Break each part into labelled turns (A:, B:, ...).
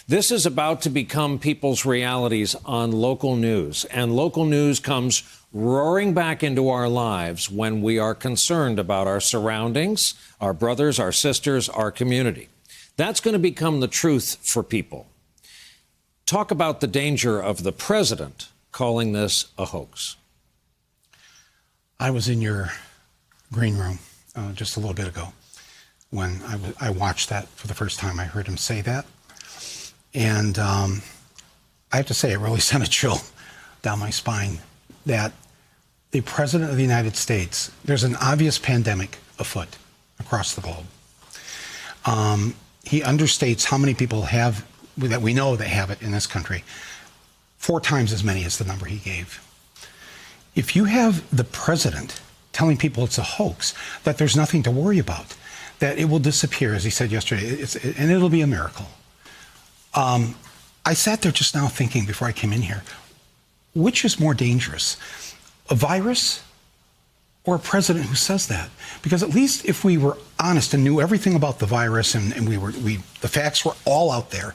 A: This is about to become people's realities on local news, and local news comes roaring back into our lives when we are concerned about our surroundings, our brothers, our sisters, our community. That's going to become the truth for people. Talk about the danger of the president calling this a hoax.
B: I was in your green room just a little bit ago when I watched that for the first time. I heard him say that. And I have to say, it really sent a chill down my spine that the President of the United States, there's an obvious pandemic afoot across the globe. He understates how many people have, that we know that have it in this country, 4 times as many as the number he gave. If you have the president telling people it's a hoax, that there's nothing to worry about, that it will disappear, as he said yesterday, and it'll be a miracle. I sat there just now thinking before I came in here, which is more dangerous, a virus or a president who says that? Because at least if we were honest and knew everything about the virus and the facts were all out there,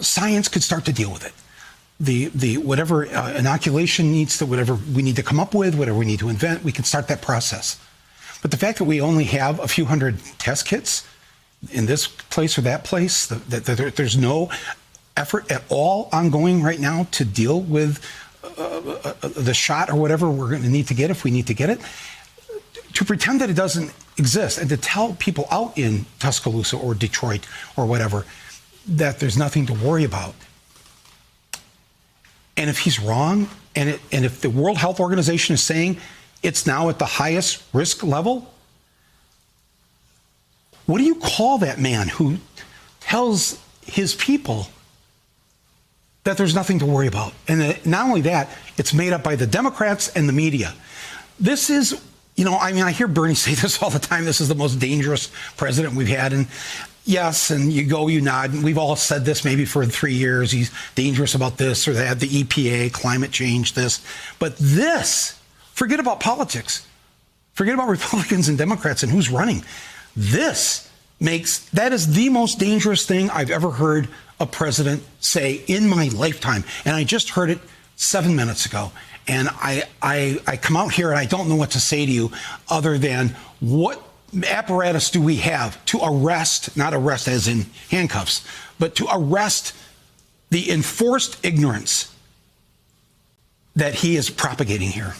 B: science could start to deal with it. The whatever inoculation needs to, whatever we need to come up with, whatever we need to invent, we can start that process. But the fact that we only have a few hundred test kits in this place or that place, that there's no effort at all ongoing right now to deal with the shot or whatever we're going to need to get if we need to get it, to pretend that it doesn't exist and to tell people out in Tuscaloosa or Detroit or whatever that there's nothing to worry about. And if he's wrong, and if the World Health Organization is saying it's now at the highest risk level, what do you call that man who tells his people that there's nothing to worry about? And not only that, it's made up by the Democrats and the media. This is, I hear Bernie say this all the time. This is the most dangerous president we've had. And yes, and you go, you nod. And we've all said this maybe for 3 years. He's dangerous about this or that, the EPA, climate change, this. But this, forget about politics. Forget about Republicans and Democrats and who's running. That is the most dangerous thing I've ever heard a president say in my lifetime. And I just heard it 7 minutes ago. And I come out here and I don't know what to say to you other than what apparatus do we have to arrest, not arrest as in handcuffs, but to arrest the enforced ignorance that he is propagating here.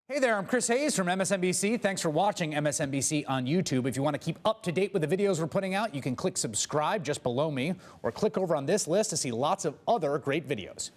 C: Hey there, I'm Chris Hayes from MSNBC. Thanks for watching MSNBC on YouTube. If you want to keep up to date with the videos we're putting out, you can click subscribe just below me or click over on this list to see lots of other great videos.